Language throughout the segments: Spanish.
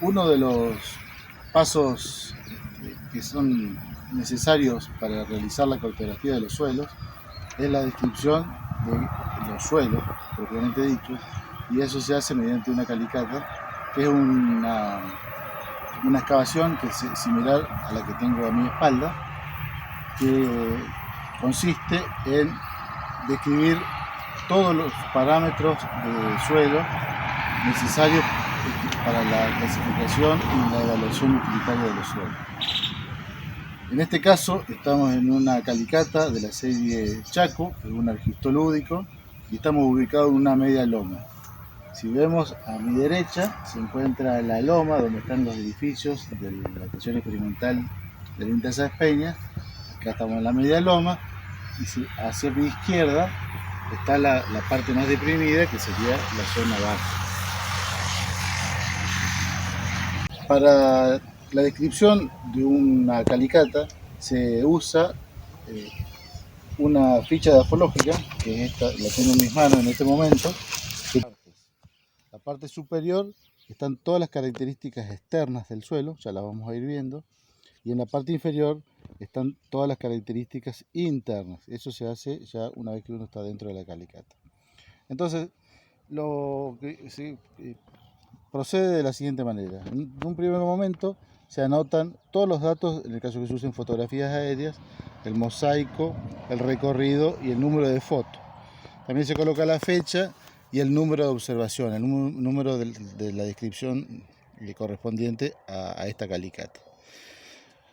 Uno de los pasos que son necesarios para realizar la cartografía de los suelos es la descripción de los suelos, propiamente dicho, y eso se hace mediante una calicata, que es una excavación que es similar a la que tengo a mi espalda, que consiste en describir todos los parámetros de suelo necesarios para la clasificación y la evaluación utilitaria de los suelos. En este caso estamos en una calicata de la serie Chaco, que es un argistolúdico, y estamos ubicados en una media loma. Si vemos a mi derecha se encuentra la loma donde están los edificios de la estación experimental de la Intesa de Peñas. Acá estamos en la media loma, y hacia mi izquierda está la parte más deprimida, que sería la zona baja. Para la descripción de una calicata se usa una ficha dafológica, que es esta, la tengo en mis manos en este momento. La parte superior están todas las características externas del suelo, ya las vamos a ir viendo, y en la parte inferior están todas las características internas. Eso se hace ya una vez que uno está dentro de la calicata. Entonces, lo que se procede de la siguiente manera. En un primer momento se anotan todos los datos, en el caso que se usen fotografías aéreas, el mosaico, el recorrido y el número de foto. También se coloca la fecha y el número de observación, el número de la descripción correspondiente a esta calicata.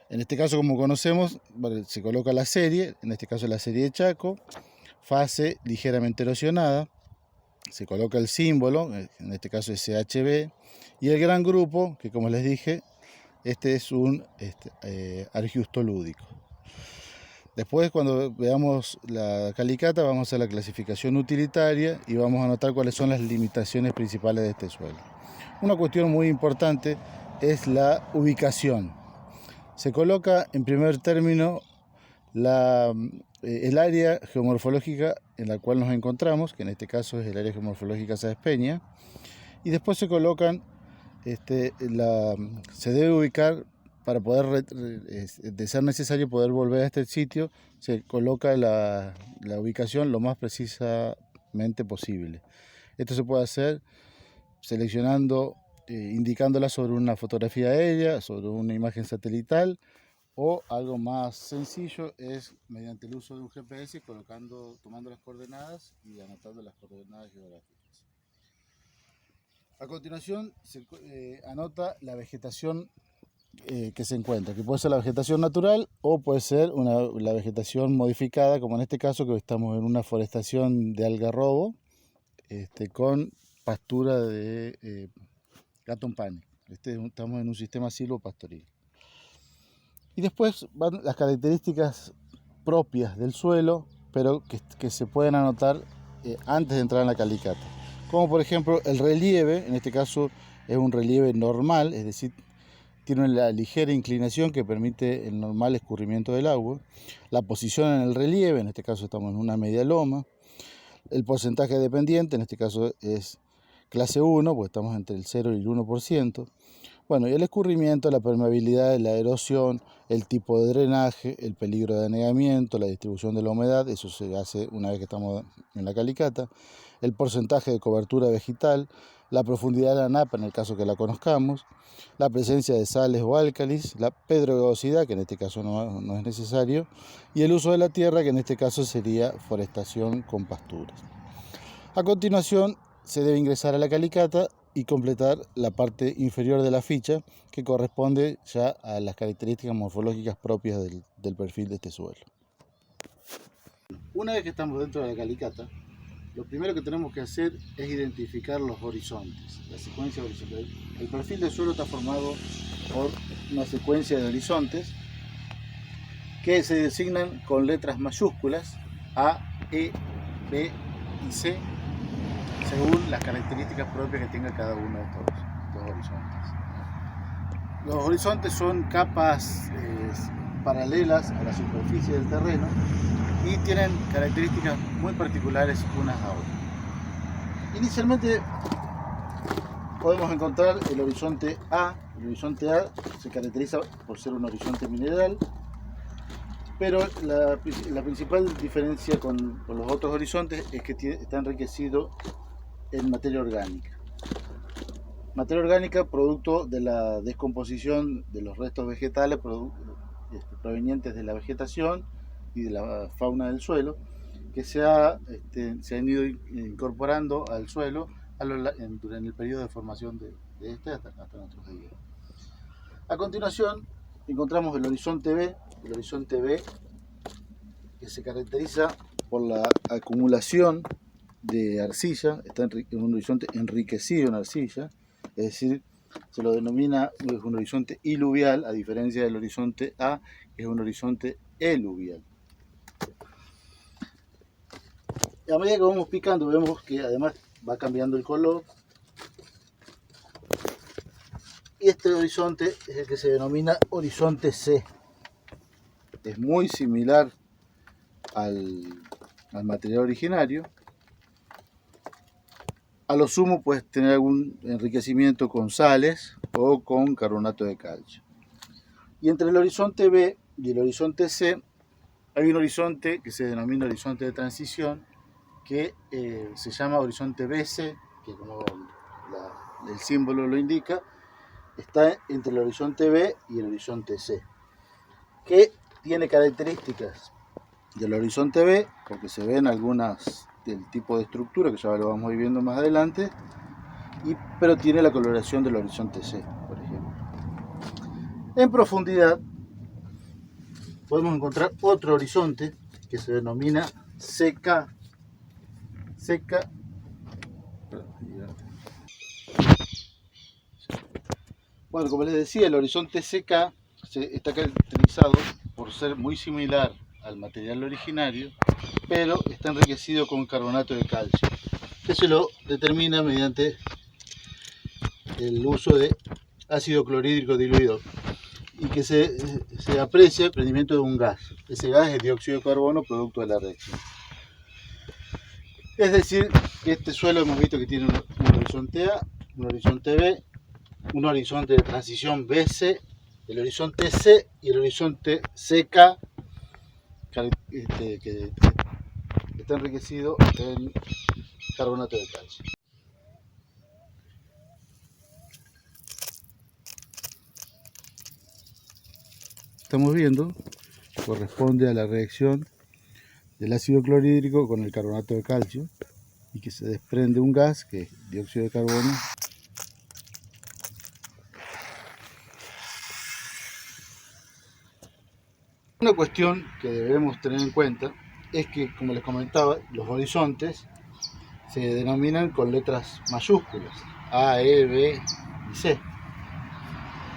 En este caso, como conocemos, se coloca la serie, en este caso la serie de Chaco, fase ligeramente erosionada. Se coloca el símbolo, en este caso SHB, y el gran grupo, que como les dije, este es un argistolúdico. Después, cuando veamos la calicata, vamos a hacer la clasificación utilitaria y vamos a anotar cuáles son las limitaciones principales de este suelo. Una cuestión muy importante es la ubicación. Se coloca en primer término el área geomorfológica en la cual nos encontramos, que en este caso es el área geomorfológica Sáenz Peña, y después se colocan, se debe ubicar para poder, de ser necesario poder volver a este sitio, se coloca la ubicación lo más precisamente posible. Esto se puede hacer seleccionando, indicándola sobre una fotografía aérea, sobre una imagen satelital, o algo más sencillo es mediante el uso de un GPS, tomando las coordenadas y anotando las coordenadas geográficas. A continuación se anota la vegetación que se encuentra, que puede ser la vegetación natural o puede ser la vegetación modificada, como en este caso que estamos en una forestación de algarrobo con pastura de gato pane. Estamos en un sistema silvopastoril. Y después van las características propias del suelo, pero que se pueden anotar antes de entrar en la calicata. Como por ejemplo el relieve, en este caso es un relieve normal, es decir, tiene una ligera inclinación que permite el normal escurrimiento del agua. La posición en el relieve, en este caso estamos en una media loma. El porcentaje de pendiente, en este caso es clase 1, porque estamos entre el 0 y el 1%. Bueno, y el escurrimiento, la permeabilidad, la erosión, el tipo de drenaje, el peligro de anegamiento, la distribución de la humedad, eso se hace una vez que estamos en la calicata, el porcentaje de cobertura vegetal, la profundidad de la napa en el caso que la conozcamos, la presencia de sales o álcalis, la pedregosidad, que en este caso no es necesario, y el uso de la tierra, que en este caso sería forestación con pasturas. A continuación se debe ingresar a la calicata y completar la parte inferior de la ficha, que corresponde ya a las características morfológicas propias del perfil de este suelo. Una vez que estamos dentro de la calicata, lo primero que tenemos que hacer es identificar los horizontes, la secuencia horizontal. El perfil del suelo está formado por una secuencia de horizontes que se designan con letras mayúsculas A, E, B y C, según las características propias que tenga cada uno de estos horizontes. Los horizontes son capas paralelas a la superficie del terreno y tienen características muy particulares unas a otras. Inicialmente podemos encontrar el horizonte A. El horizonte A se caracteriza por ser un horizonte mineral, pero la principal diferencia con los otros horizontes es que está enriquecido en materia orgánica. Materia orgánica producto de la descomposición de los restos vegetales provenientes de la vegetación y de la fauna del suelo, que se han ido incorporando al suelo durante el periodo de formación de este hasta nuestros días. A continuación encontramos el horizonte B. El horizonte B, que se caracteriza por la acumulación de arcilla, está en un horizonte enriquecido en arcilla, es decir, se lo denomina un horizonte iluvial, a diferencia del horizonte A, que es un horizonte eluvial. A medida que vamos picando, vemos que además va cambiando el color. Y este horizonte es el que se denomina horizonte C. Es muy similar al material originario. A lo sumo puedes tener algún enriquecimiento con sales o con carbonato de calcio. Y entre el horizonte B y el horizonte C hay un horizonte que se denomina horizonte de transición, que se llama horizonte BC, que como el símbolo lo indica, está entre el horizonte B y el horizonte C, que tiene características del horizonte B, porque se ven algunas del tipo de estructura, que ya lo vamos a ir viendo más adelante, pero tiene la coloración del horizonte C, por ejemplo. En profundidad podemos encontrar otro horizonte que se denomina CK. Bueno, como les decía, el horizonte CK está caracterizado por ser muy similar al material originario, pero está enriquecido con carbonato de calcio, que se lo determina mediante el uso de ácido clorhídrico diluido y que se aprecia el prendimiento de un gas. Ese gas es dióxido de carbono producto de la reacción. Es decir, que este suelo hemos visto que tiene un horizonte A, un horizonte B, un horizonte de transición BC, el horizonte C y el horizonte CK, que está enriquecido en carbonato de calcio. Estamos viendo corresponde a la reacción del ácido clorhídrico con el carbonato de calcio y que se desprende un gas que es dióxido de carbono. Una cuestión que debemos tener en cuenta es que, como les comentaba, los horizontes se denominan con letras mayúsculas, A, E, B y C.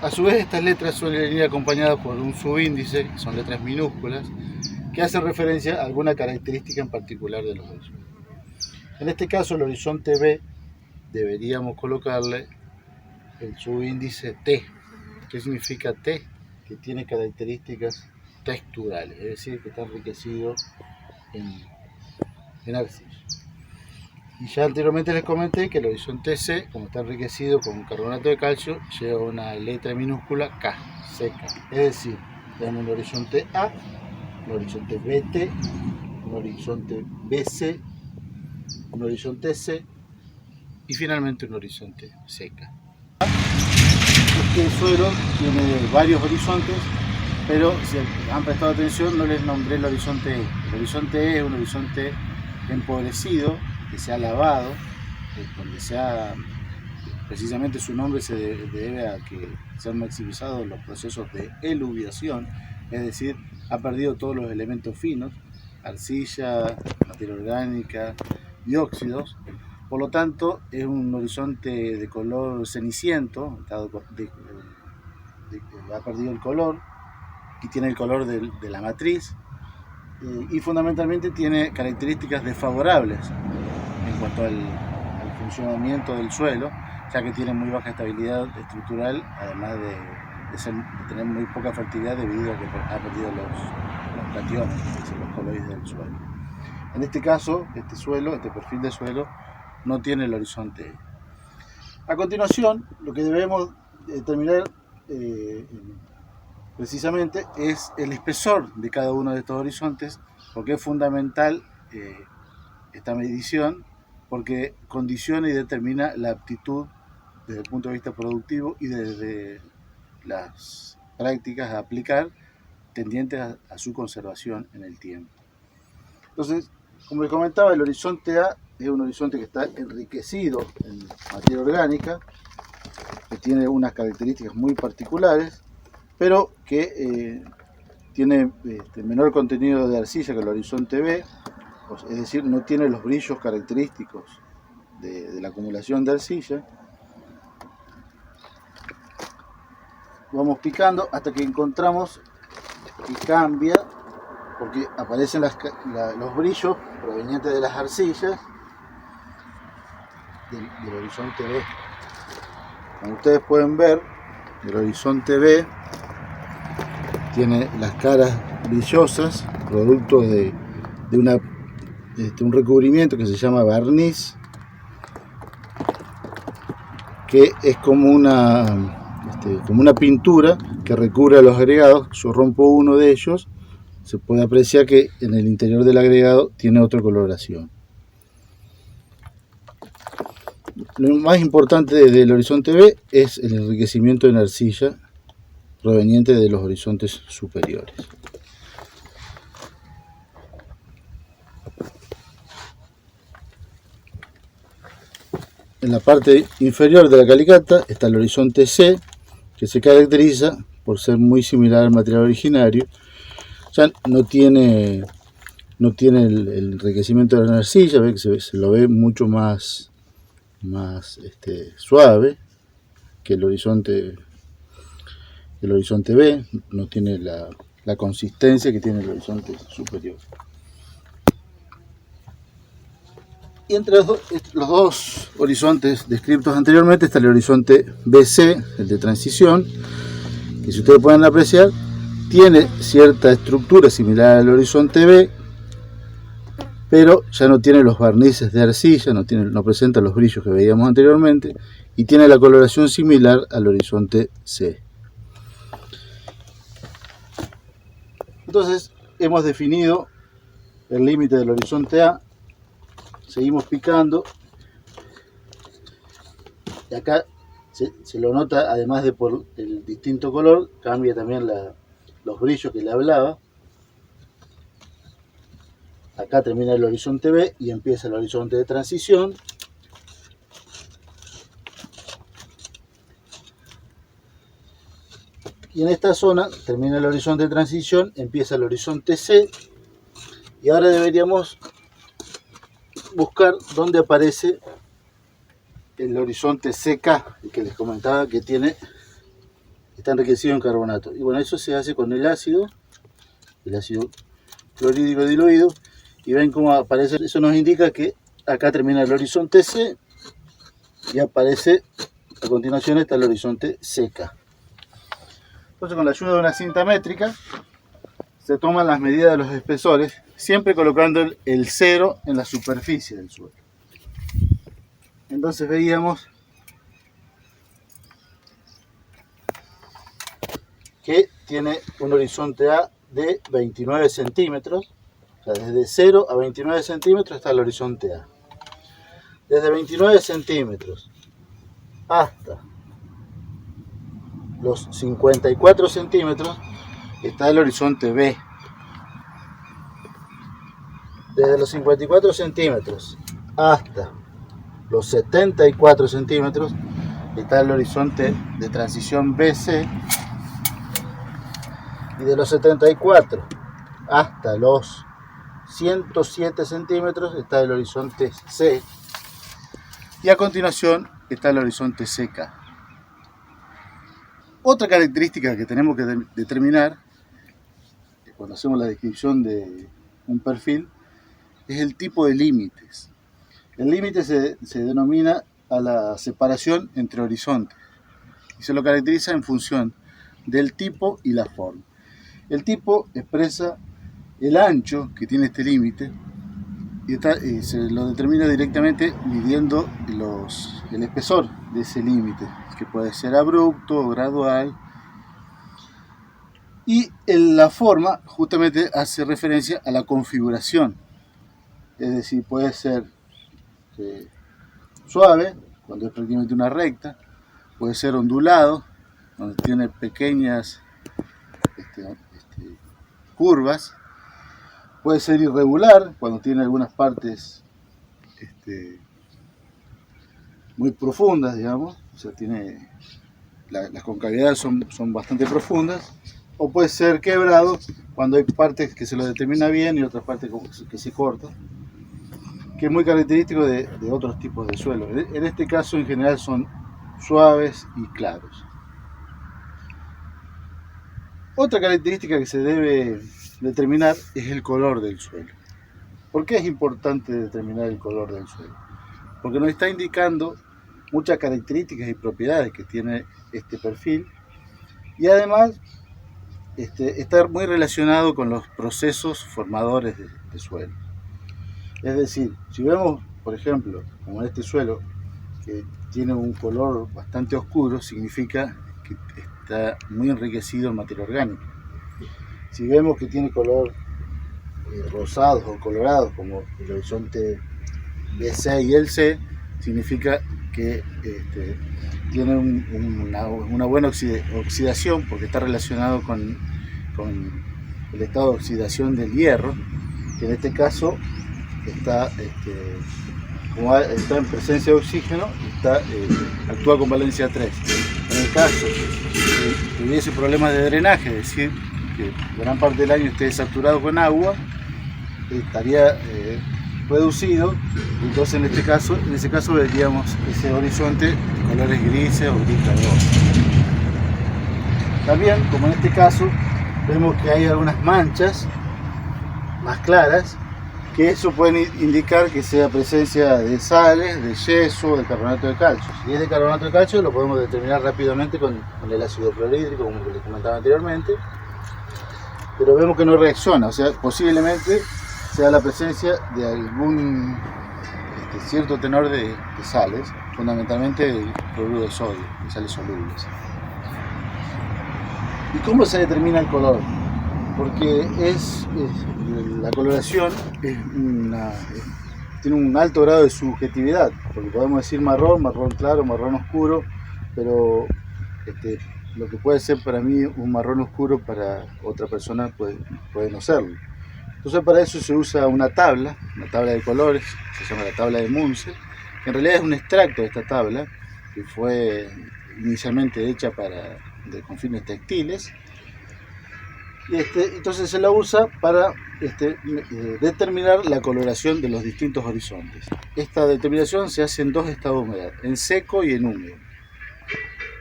A su vez, estas letras suelen ir acompañadas por un subíndice, que son letras minúsculas, que hacen referencia a alguna característica en particular de los horizontes. En este caso, el horizonte B, deberíamos colocarle el subíndice T. ¿Qué significa T? Que tiene características texturales, es decir, que está enriquecido en arcilla. Y ya anteriormente les comenté que el horizonte C, como está enriquecido con carbonato de calcio, lleva una letra minúscula K, seca. Es decir, tenemos un horizonte A, un horizonte BT, un horizonte BC, un horizonte C y finalmente un horizonte seca. Este suelo tiene varios horizontes, pero si han prestado atención no les nombré el horizonte E. El horizonte E es un horizonte empobrecido, que se ha lavado, donde precisamente su nombre se debe a que se han maximizado los procesos de eluviación, es decir, ha perdido todos los elementos finos, arcilla, materia orgánica, dióxidos. Por lo tanto, es un horizonte de color ceniciento, ha perdido el color y tiene el color de la matriz, y fundamentalmente tiene características desfavorables en cuanto al funcionamiento del suelo, ya que tiene muy baja estabilidad estructural, además de tener muy poca fertilidad debido a que ha perdido los cationes, es decir, los coloides del suelo. En este caso, este perfil de suelo no tiene el horizonte. A continuación, lo que debemos determinar precisamente es el espesor de cada uno de estos horizontes, porque es fundamental esta medición, porque condiciona y determina la aptitud desde el punto de vista productivo y desde las prácticas a aplicar tendientes a su conservación en el tiempo. Entonces, como les comentaba, el horizonte A es un horizonte que está enriquecido en materia orgánica, que tiene unas características muy particulares, pero que tiene menor contenido de arcilla que el horizonte B, es decir, no tiene los brillos característicos de la acumulación de arcilla. Vamos picando hasta que encontramos que cambia, porque aparecen los brillos provenientes de las arcillas del horizonte B. Como ustedes pueden ver, el horizonte B tiene las caras brillosas, producto de un recubrimiento que se llama barniz, que es como una pintura que recubre a los agregados. Yo rompo uno de ellos, se puede apreciar que en el interior del agregado tiene otra coloración. Lo más importante del horizonte B es el enriquecimiento en arcilla proveniente de los horizontes superiores. En la parte inferior de la calicata está el horizonte C, que se caracteriza por ser muy similar al material originario. Ya no tiene el enriquecimiento de la arcilla, ve que se lo ve mucho más suave que el horizonte B, no tiene la consistencia que tiene el horizonte superior. Y entre los dos horizontes descritos anteriormente está el horizonte BC, el de transición, que si ustedes pueden apreciar, tiene cierta estructura similar al horizonte B, pero ya no tiene los barnices de arcilla, no presenta los brillos que veíamos anteriormente, y tiene la coloración similar al horizonte C. Entonces hemos definido el límite del horizonte A, seguimos picando, y acá se lo nota, además de por el distinto color, cambia también los brillos que le hablaba. Acá termina el horizonte B y empieza el horizonte de transición. Y en esta zona termina el horizonte de transición, empieza el horizonte C. Y ahora deberíamos buscar dónde aparece el horizonte CK, el que les comentaba que está enriquecido en carbonato. Y bueno, eso se hace con el ácido clorhídrico diluido. Y ven cómo aparece, eso nos indica que acá termina el horizonte C y aparece, a continuación está el horizonte CK. Entonces, con la ayuda de una cinta métrica se toman las medidas de los espesores, siempre colocando el cero en la superficie del suelo. Entonces veíamos que tiene un horizonte A de 29 centímetros. O sea, desde 0 a 29 centímetros está el horizonte A. Desde 29 centímetros hasta los 54 centímetros está el horizonte B. Desde los 54 centímetros hasta los 74 centímetros está el horizonte de transición BC. Y de los 74 hasta los 107 centímetros está el horizonte C. Y a continuación está el horizonte CK. Otra característica que tenemos que determinar cuando hacemos la descripción de un perfil es el tipo de límites. El límite se denomina a la separación entre horizontes y se lo caracteriza en función del tipo y la forma. El tipo expresa el ancho que tiene este límite, y se lo determina directamente midiendo el espesor de ese límite, que puede ser abrupto o gradual. Y la forma justamente hace referencia a la configuración, es decir, puede ser suave, cuando es prácticamente una recta, puede ser ondulado, donde tiene pequeñas curvas, puede ser irregular, cuando tiene algunas partes muy profundas, digamos, o sea, las concavidades son bastante profundas, o puede ser quebrado cuando hay partes que se lo determina bien y otras partes que se cortan, que es muy característico de otros tipos de suelos. En este caso, en general, son suaves y claros. Otra característica que se debe determinar es el color del suelo. ¿Por qué es importante determinar el color del suelo? Porque nos está indicando muchas características y propiedades que tiene este perfil, y además está muy relacionado con los procesos formadores de suelo. Es decir, si vemos, por ejemplo, como este suelo que tiene un color bastante oscuro, significa que está muy enriquecido en materia orgánica. Si vemos que tiene color rosados o colorados, como el horizonte B6 y el C, significa que tiene una buena oxidación, porque está relacionado con el estado de oxidación del hierro, que en este caso como está en presencia de oxígeno, actúa con valencia 3. En el caso que tuviese problemas de drenaje, es decir, que gran parte del año esté saturado con agua, estaría reducido. Entonces en ese caso veríamos ese horizonte de colores grises o gris carbono. También, como en este caso, vemos que hay algunas manchas más claras, que eso puede indicar que sea presencia de sales, de yeso, de carbonato de calcio. Si es de carbonato de calcio, lo podemos determinar rápidamente con el ácido clorhídrico, como les comentaba anteriormente, pero vemos que no reacciona, o sea, posiblemente sea la presencia de algún cierto tenor de sales, fundamentalmente el cloruro de sodio, de sales solubles. ¿Y cómo se determina el color? Porque la coloración tiene un alto grado de subjetividad, porque podemos decir marrón claro, marrón oscuro, pero lo que puede ser para mí un marrón oscuro, para otra persona puede no serlo. Entonces para eso se usa una tabla de colores, se llama la tabla de Munsell, que en realidad es un extracto de esta tabla, que fue inicialmente hecha con fines textiles. Entonces se la usa para determinar la coloración de los distintos horizontes. Esta determinación se hace en dos estados de humedad, en seco y en húmedo,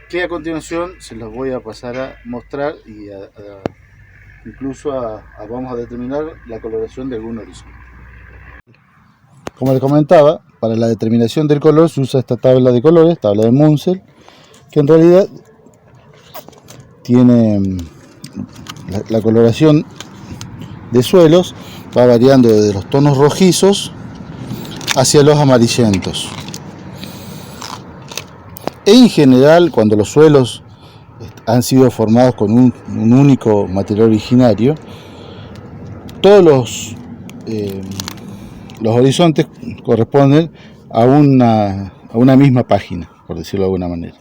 que a continuación se los voy a pasar a mostrar, y incluso vamos a determinar la coloración de algún horizonte. Como les comentaba, para la determinación del color se usa esta tabla de colores, tabla de Munsell, que en realidad tiene la coloración de suelos, va variando desde los tonos rojizos hacia los amarillentos. En general, cuando los suelos han sido formados con un único material originario, todos los horizontes corresponden a una misma página, por decirlo de alguna manera.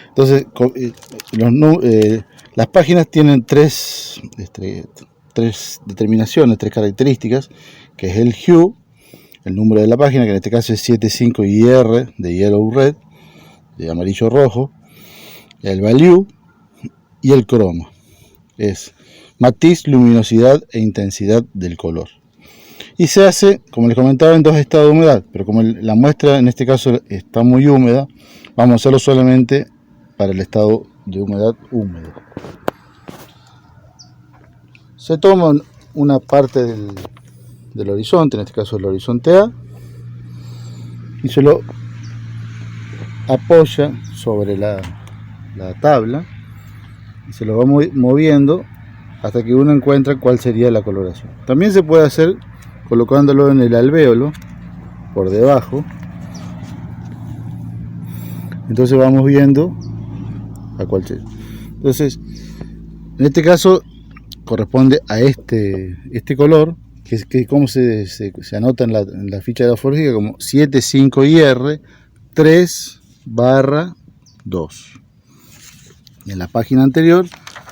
Entonces, las páginas tienen tres determinaciones, tres características, que es el hue, el número de la página, que en este caso es 75 IR, de yellow red, de amarillo rojo, el value y el croma, es matiz, luminosidad e intensidad del color. Y se hace, como les comentaba, en dos estados de humedad, pero como la muestra en este caso está muy húmeda, vamos a hacerlo solamente para el estado de humedad húmedo. Se toma una parte del horizonte, en este caso el horizonte A, y se lo apoya sobre la tabla y se lo va moviendo hasta que uno encuentra cuál sería la coloración. También se puede hacer colocándolo en el alvéolo por debajo. Entonces vamos viendo a cuál se... Entonces, en este caso corresponde a este color, que como se anota en la ficha de la forjística como 75IR 3/2. En la página anterior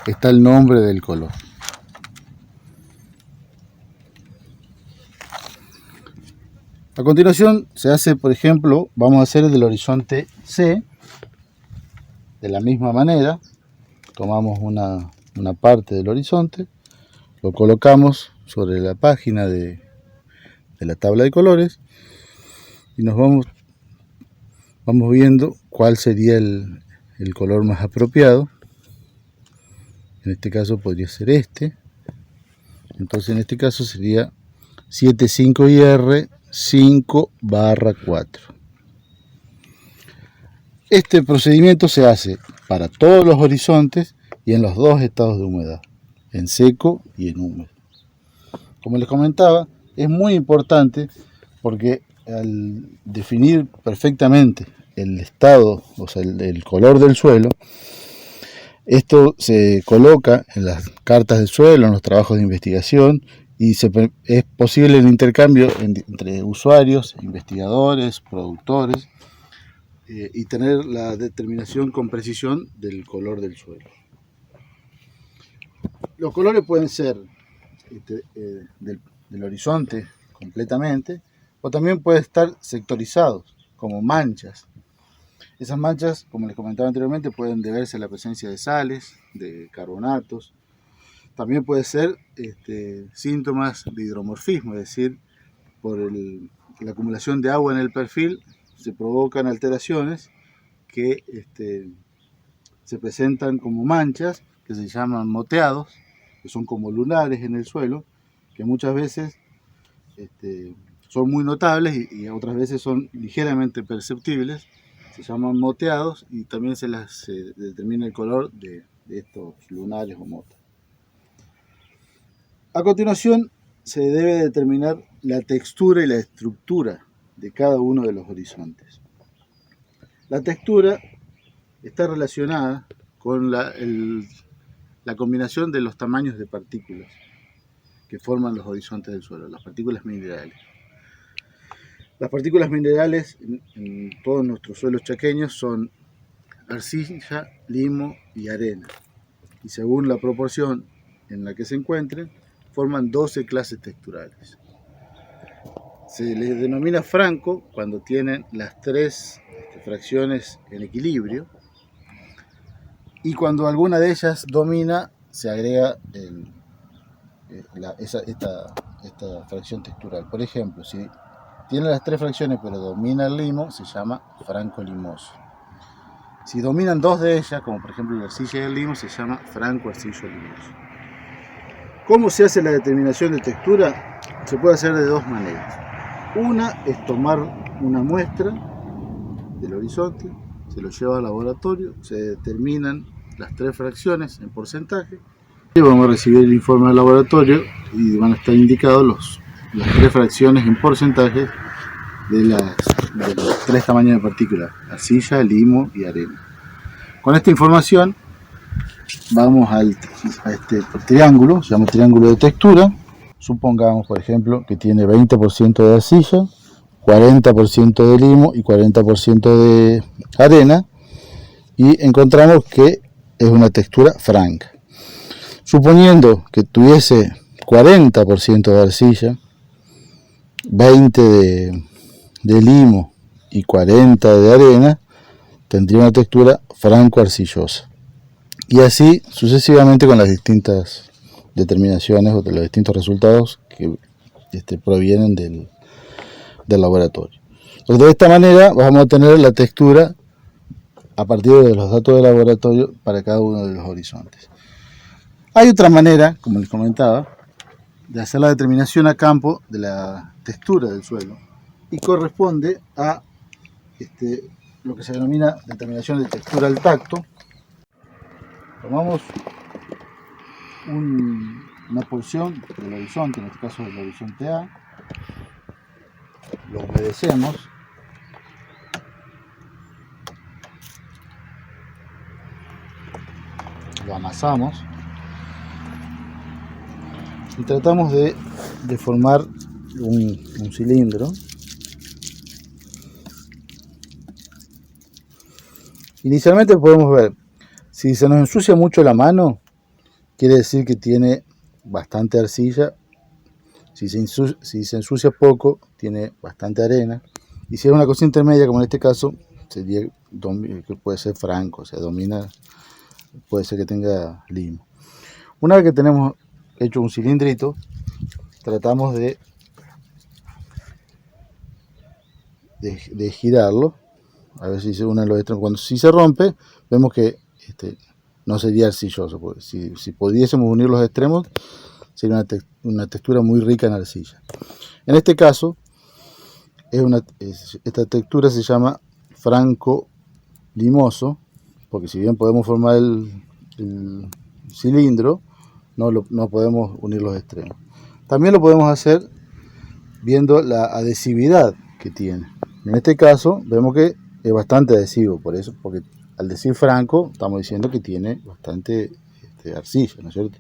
está el nombre del color. A continuación se hace, por ejemplo, vamos a hacer el del horizonte C. De la misma manera, tomamos una parte del horizonte, lo colocamos sobre la página de la tabla de colores y nos vamos viendo cuál sería el color más apropiado. En este caso podría ser este. Entonces en este caso sería 75IR 5/4. Este procedimiento se hace para todos los horizontes y en los dos estados de humedad, en seco y en húmedo. Como les comentaba, es muy importante porque al definir perfectamente el estado, o sea, el color del suelo, esto se coloca en las cartas del suelo, en los trabajos de investigación, y es posible el intercambio entre usuarios, investigadores, productores, y tener la determinación con precisión del color del suelo. Los colores pueden ser del horizonte completamente, o también pueden estar sectorizados como manchas. Esas manchas, como les comentaba anteriormente, pueden deberse a la presencia de sales, de carbonatos. También puede ser síntomas de hidromorfismo, es decir, por la acumulación de agua en el perfil se provocan alteraciones que se presentan como manchas, que se llaman moteados, que son como lunares en el suelo, que muchas veces son muy notables y otras veces son ligeramente perceptibles. Se llaman moteados y también se determina el color de estos lunares o motas. A continuación se debe determinar la textura y la estructura de cada uno de los horizontes. La textura está relacionada con la combinación de los tamaños de partículas que forman los horizontes del suelo, las partículas minerales. Las partículas minerales en todos nuestros suelos chaqueños son arcilla, limo y arena. Y según la proporción en la que se encuentren, forman 12 clases texturales. Se les denomina franco cuando tienen las tres fracciones en equilibrio, y cuando alguna de ellas domina, se agrega esta fracción textural. Por ejemplo, si tiene las tres fracciones pero domina el limo, se llama franco limoso. Si dominan dos de ellas, como por ejemplo la arcilla y el limo, se llama franco arcillo limoso. ¿Cómo se hace la determinación de textura? Se puede hacer de dos maneras. Una es tomar una muestra del horizonte, se lo lleva al laboratorio, se determinan las tres fracciones en porcentaje, y vamos a recibir el informe del laboratorio y van a estar indicados las tres fracciones en porcentaje de los tres tamaños de partículas: arcilla, limo y arena. Con esta información vamos a este triángulo, se llama triángulo de textura. Supongamos, por ejemplo, que tiene 20% de arcilla, 40% de limo y 40% de arena, y encontramos que es una textura franca. Suponiendo que tuviese 40% de arcilla, 20 de limo y 40 de arena, tendría una textura franco-arcillosa. Y así sucesivamente con las distintas determinaciones o de los distintos resultados que provienen del laboratorio. Entonces, de esta manera vamos a tener la textura a partir de los datos del laboratorio para cada uno de los horizontes. Hay otra manera, como les comentaba, de hacer la determinación a campo de la textura del suelo, y corresponde a lo que se denomina determinación de textura al tacto. Tomamos una porción del horizonte, en este caso del horizonte A, lo humedecemos. Lo amasamos y tratamos de formar un cilindro. Inicialmente podemos ver, si se nos ensucia mucho la mano, quiere decir que tiene bastante arcilla. Si se ensucia poco, tiene bastante arena. Y si es una cosa intermedia, como en este caso, sería que puede ser franco, o sea, domina, puede ser que tenga limo. Una vez que tenemos hecho un cilindrito, tratamos de girarlo, a ver si se unen los extremos. Si se rompe, vemos que no sería arcilloso, porque si pudiésemos unir los extremos, sería una textura muy rica en arcilla. En este caso, esta textura se llama franco limoso, porque si bien podemos formar el cilindro, no podemos unir los extremos. También lo podemos hacer viendo la adhesividad que tiene. En este caso vemos que es bastante adhesivo, porque al decir franco estamos diciendo que tiene bastante arcilla, ¿no es cierto?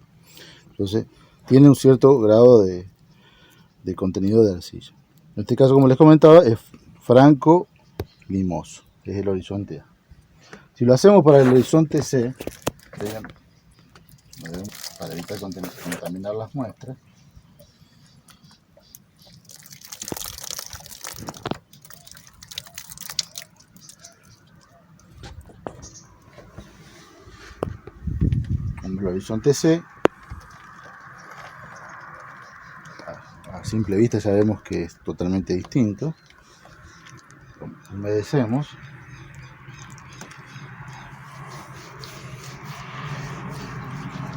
Entonces tiene un cierto grado de contenido de arcilla. En este caso, como les comentaba, es franco limoso, es el horizonte A. Si lo hacemos para el horizonte C, para evitar contaminar las muestras, en el horizonte C, a simple vista ya vemos que es totalmente distinto. Humedecemos.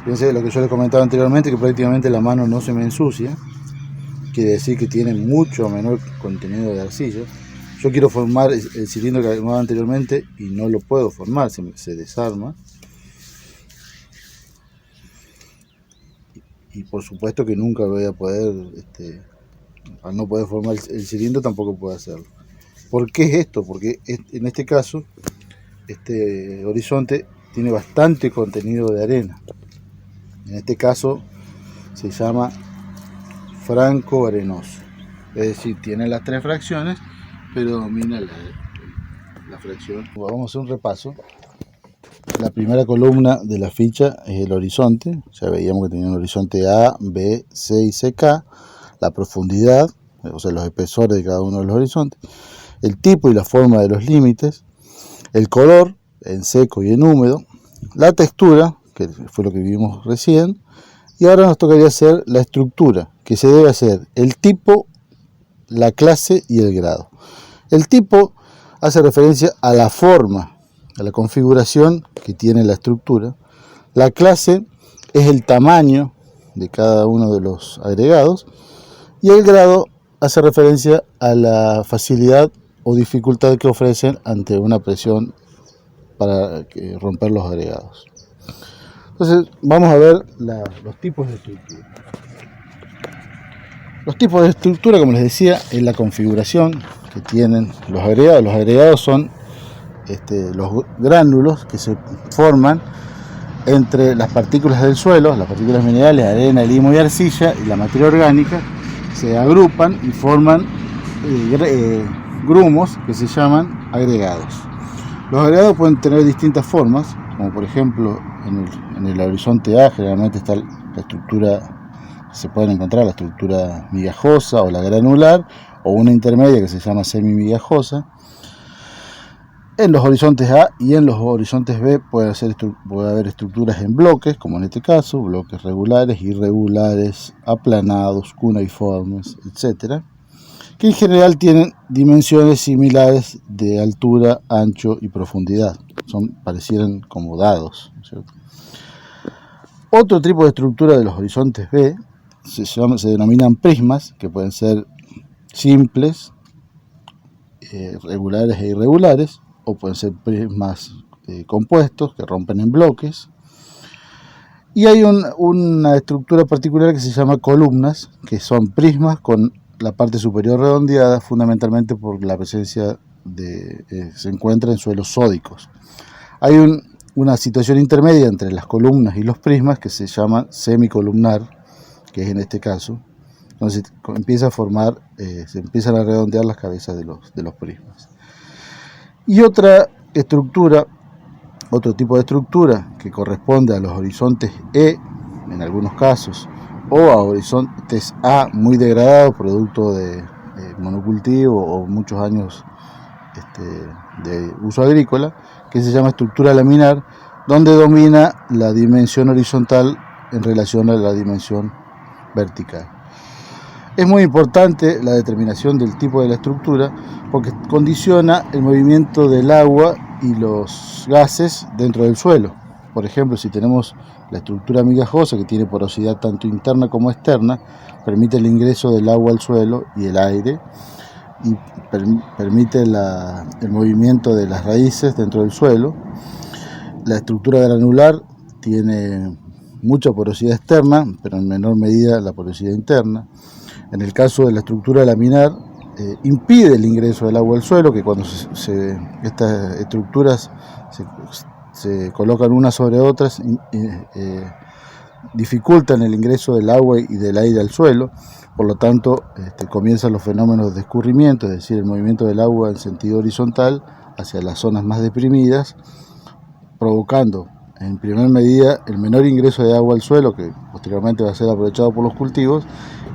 Fíjense lo que yo les comentaba anteriormente, que prácticamente la mano no se me ensucia. Quiere decir que tiene mucho menor contenido de arcilla. Yo quiero formar el cilindro que armaba anteriormente y no lo puedo formar, se desarma. Y por supuesto que nunca voy a poder, al no poder formar el cilindro tampoco puedo hacerlo. ¿Por qué es esto? Porque en este caso, este horizonte tiene bastante contenido de arena. En este caso se llama franco arenoso. Es decir, tiene las tres fracciones, pero domina la fracción. Vamos a hacer un repaso. La primera columna de la ficha es el horizonte. Ya veíamos que tenía un horizonte A, B, C y CK. La profundidad, o sea, los espesores de cada uno de los horizontes. El tipo y la forma de los límites. El color, en seco y en húmedo. La textura, que fue lo que vimos recién. Y ahora nos tocaría hacer la estructura, que se debe hacer el tipo, la clase y el grado. El tipo hace referencia a la forma, a la configuración que tiene la estructura. La clase es el tamaño de cada uno de los agregados. Y el grado hace referencia a la facilidad o dificultad que ofrecen ante una presión para romper los agregados. Entonces vamos a ver los tipos de estructura. Los tipos de estructura, como les decía, es la configuración que tienen los agregados. Los agregados son los gránulos que se forman entre las partículas del suelo, las partículas minerales, arena, limo y arcilla, y la materia orgánica, se agrupan y forman grumos que se llaman agregados. Los agregados pueden tener distintas formas, como por ejemplo en el horizonte A generalmente está la estructura, se pueden encontrar la estructura migajosa o la granular, o una intermedia que se llama semimigajosa. En los horizontes A y en los horizontes B puede haber estructuras en bloques, como en este caso, bloques regulares, irregulares, aplanados, cuneiformes, etc., que en general tienen dimensiones similares de altura, ancho y profundidad. Parecieran como dados, ¿cierto? Otro tipo de estructura de los horizontes B se denominan prismas, que pueden ser simples, regulares e irregulares, o pueden ser prismas compuestos que rompen en bloques. Y hay una estructura particular que se llama columnas, que son prismas con la parte superior redondeada, fundamentalmente por la presencia se encuentra en suelos sódicos. Hay una situación intermedia entre las columnas y los prismas que se llama semicolumnar, que es en este caso. Entonces empieza a formar, se empiezan a redondear las cabezas de los prismas. Y otra estructura, otro tipo de estructura que corresponde a los horizontes E, en algunos casos, o a horizontes A muy degradados, producto de monocultivo o muchos años de uso agrícola, que se llama estructura laminar, donde domina la dimensión horizontal en relación a la dimensión vertical. Es muy importante la determinación del tipo de la estructura porque condiciona el movimiento del agua y los gases dentro del suelo. Por ejemplo, si tenemos la estructura migajosa, que tiene porosidad tanto interna como externa, permite el ingreso del agua al suelo y el aire, y permite el movimiento de las raíces dentro del suelo. La estructura granular tiene mucha porosidad externa, pero en menor medida la porosidad interna. En el caso de la estructura laminar, impide el ingreso del agua al suelo, que cuando estas estructuras se colocan unas sobre otras, dificultan el ingreso del agua y del aire al suelo. Por lo tanto, comienzan los fenómenos de escurrimiento, es decir, el movimiento del agua en sentido horizontal hacia las zonas más deprimidas, provocando en primer medida el menor ingreso de agua al suelo, que posteriormente va a ser aprovechado por los cultivos,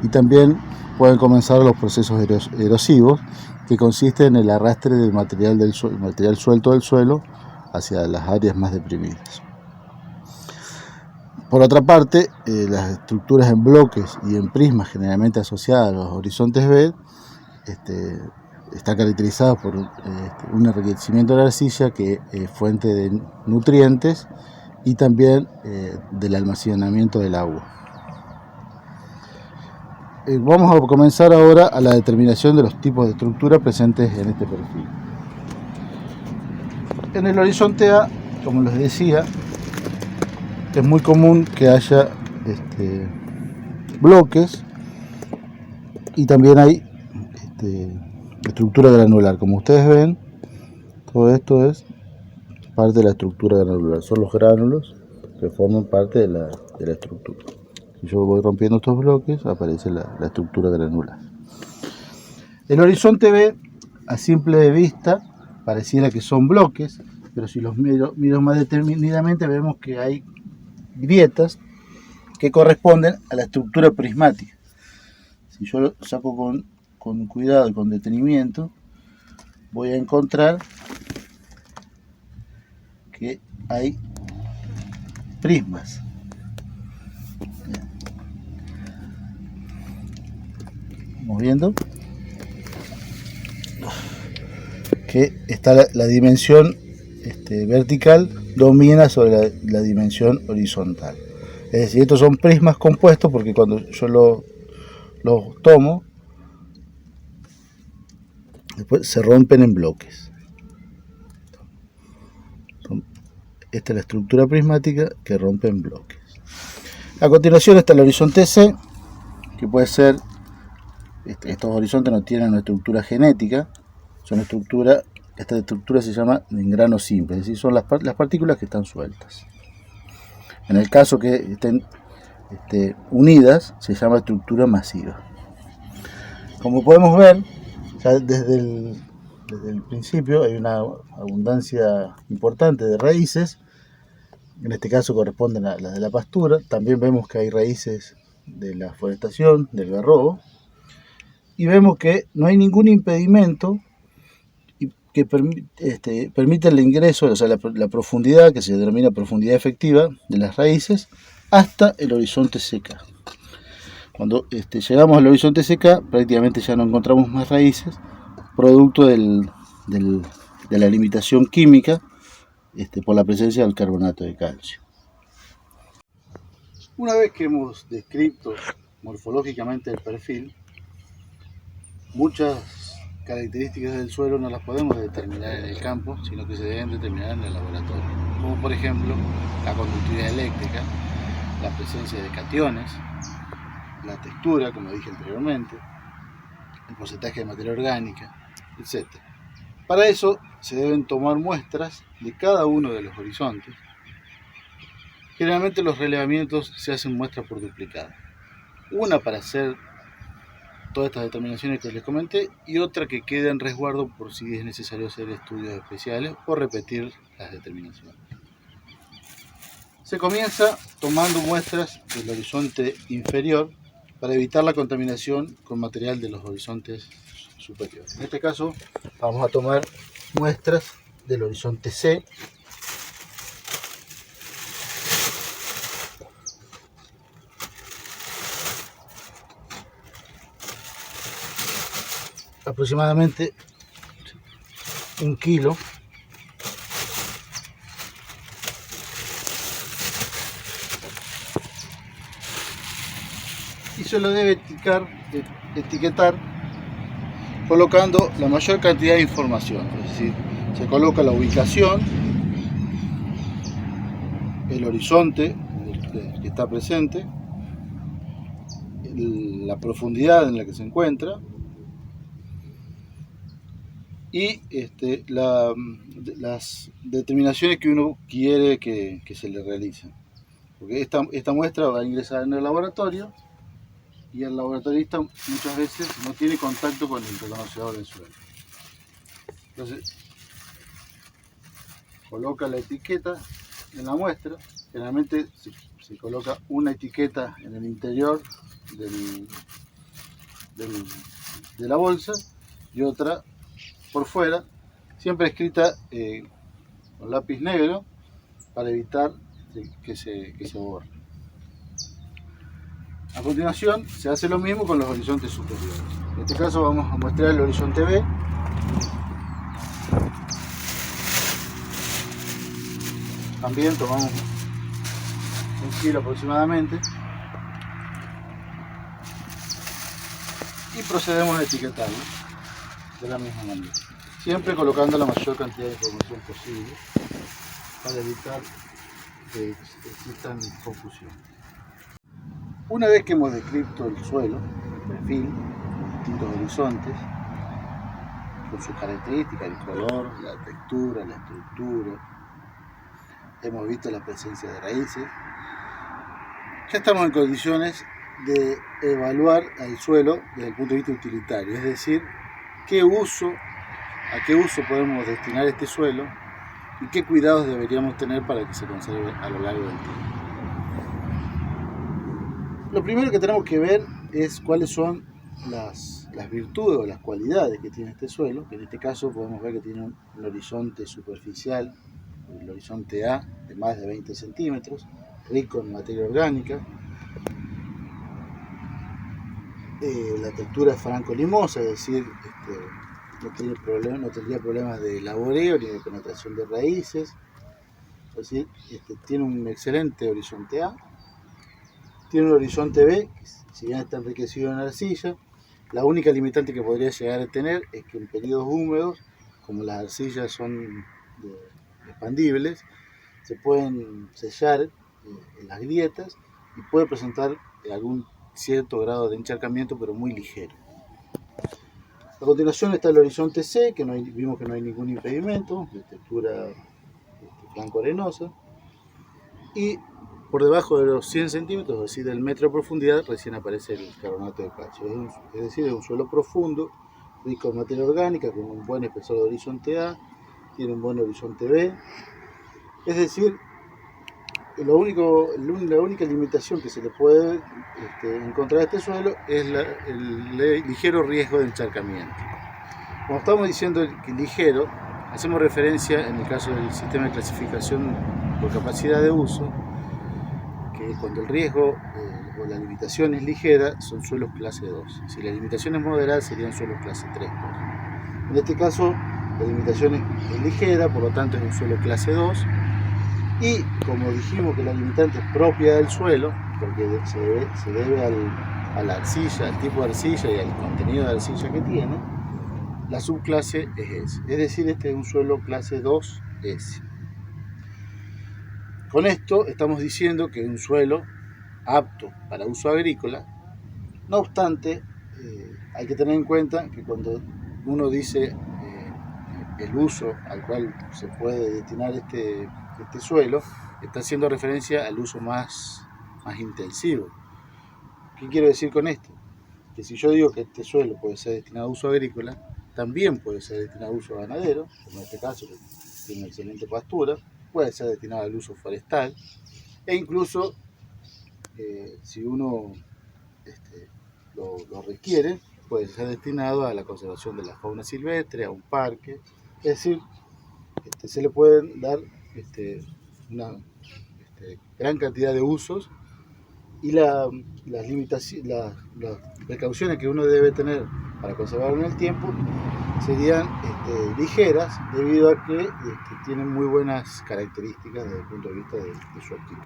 y también pueden comenzar los procesos erosivos, que consisten en el arrastre del material suelto del suelo hacia las áreas más deprimidas. Por otra parte, las estructuras en bloques y en prismas generalmente asociadas a los horizontes B están caracterizadas por un enriquecimiento de la arcilla que es fuente de nutrientes y también del almacenamiento del agua. Vamos a comenzar ahora a la determinación de los tipos de estructura presentes en este perfil. En el horizonte A, como les decía, es muy común que haya bloques y también hay estructura granular. Como ustedes ven, todo esto es parte de la estructura granular. Son los gránulos que forman parte de la estructura. Si yo voy rompiendo estos bloques, aparece la estructura granular. El horizonte B, a simple vista, pareciera que son bloques, pero si los miro más determinadamente, vemos que hay grietas que corresponden a la estructura prismática. Si yo lo saco con cuidado y con detenimiento, voy a encontrar que hay prismas. Vamos viendo que está la dimensión vertical domina sobre la dimensión horizontal. Es decir, estos son prismas compuestos porque cuando yo los tomo, después se rompen en bloques. Esta es la estructura prismática que rompe en bloques. A continuación está el horizonte C, que puede ser, estos horizontes no tienen una estructura genética, esta estructura se llama en grano simple, es decir, son las partículas que están sueltas. En el caso que estén unidas, se llama estructura masiva. Como podemos ver, ya desde el principio hay una abundancia importante de raíces. En este caso corresponden a las de la pastura. También vemos que hay raíces de la forestación, del garrobo. Y vemos que no hay ningún impedimento que permite el ingreso, o sea, la profundidad, que se denomina profundidad efectiva de las raíces, hasta el horizonte CK. Cuando llegamos al horizonte CK, prácticamente ya no encontramos más raíces, producto de la limitación química por la presencia del carbonato de calcio. Una vez que hemos descrito morfológicamente el perfil, muchas características del suelo no las podemos determinar en el campo, sino que se deben determinar en el laboratorio, como por ejemplo la conductividad eléctrica, la presencia de cationes, la textura, como dije anteriormente, el porcentaje de materia orgánica, etc. Para eso se deben tomar muestras de cada uno de los horizontes. Generalmente los relevamientos se hacen muestras por duplicado. Una para hacer todas estas determinaciones que les comenté y otra que quede en resguardo por si es necesario hacer estudios especiales o repetir las determinaciones. Se comienza tomando muestras del horizonte inferior para evitar la contaminación con material de los horizontes superiores. En este caso vamos a tomar muestras del horizonte C. Aproximadamente 1 kilo. Y se lo debe etiquetar colocando la mayor cantidad de información, es decir, se coloca la ubicación, el horizonte que está presente, la profundidad en la que se encuentra y las determinaciones que uno quiere que se le realicen. Porque esta muestra va a ingresar en el laboratorio y el laboratorista muchas veces no tiene contacto con el reconocedor del suelo. Entonces, coloca la etiqueta en la muestra. Generalmente se coloca una etiqueta en el interior de la bolsa y otra por fuera, siempre escrita con lápiz negro para evitar que se borre. A continuación se hace lo mismo con los horizontes superiores. En este caso vamos a mostrar el horizonte B. También tomamos 1 kilo aproximadamente y procedemos a etiquetarlo de la misma manera, siempre colocando la mayor cantidad de información posible para evitar que existan confusiones. Una vez que hemos descrito el suelo, el perfil, los distintos horizontes, con sus características, el color, la textura, la estructura, hemos visto la presencia de raíces, ya estamos en condiciones de evaluar al suelo desde el punto de vista utilitario, es decir, a qué uso podemos destinar este suelo y qué cuidados deberíamos tener para que se conserve a lo largo del tiempo. Lo primero que tenemos que ver es cuáles son las virtudes o las cualidades que tiene este suelo, que en este caso podemos ver que tiene un horizonte superficial, el horizonte A, de más de 20 centímetros, rico en materia orgánica. La textura es franco-limosa, es decir, no tendría problemas de laboreo ni de penetración de raíces. Es decir, tiene un excelente horizonte A. Tiene un horizonte B, que si bien está enriquecido en arcilla, la única limitante que podría llegar a tener es que en periodos húmedos, como las arcillas son expandibles, se pueden sellar en las grietas y puede presentar algún cierto grado de encharcamiento, pero muy ligero. A continuación está el horizonte C, que vimos que no hay ningún impedimento, de textura blanco-arenosa, y por debajo de los 100 centímetros, es decir, del metro de profundidad, recién aparece el carbonato de calcio. Es decir, es un suelo profundo, rico en materia orgánica, con un buen espesor de horizonte A, tiene un buen horizonte B. Es decir, la única limitación que se le puede encontrar a este suelo es el ligero riesgo de encharcamiento. Como estamos diciendo que ligero, hacemos referencia en el caso del sistema de clasificación por capacidad de uso, que cuando el riesgo o la limitación es ligera, son suelos clase 2. Si la limitación es moderada, serían suelos clase 3. En este caso, la limitación es ligera, por lo tanto es un suelo clase 2. Y como dijimos que la limitante es propia del suelo, porque se debe a la arcilla, al tipo de arcilla y al contenido de arcilla que tiene, la subclase es S. Es decir, este es un suelo clase 2S. Con esto estamos diciendo que es un suelo apto para uso agrícola. No obstante, hay que tener en cuenta que cuando uno dice el uso al cual se puede destinar este suelo, está haciendo referencia al uso más intensivo. ¿Qué quiero decir con esto? Que si yo digo que este suelo puede ser destinado a uso agrícola, también puede ser destinado a uso ganadero, como en este caso que tiene excelente pastura, puede ser destinado al uso forestal, e incluso si uno lo requiere, puede ser destinado a la conservación de la fauna silvestre, a un parque. Es decir, se le pueden dar una gran cantidad de usos, y las precauciones que uno debe tener para conservarlo en el tiempo serían ligeras, debido a que tienen muy buenas características desde el punto de vista de su actitud.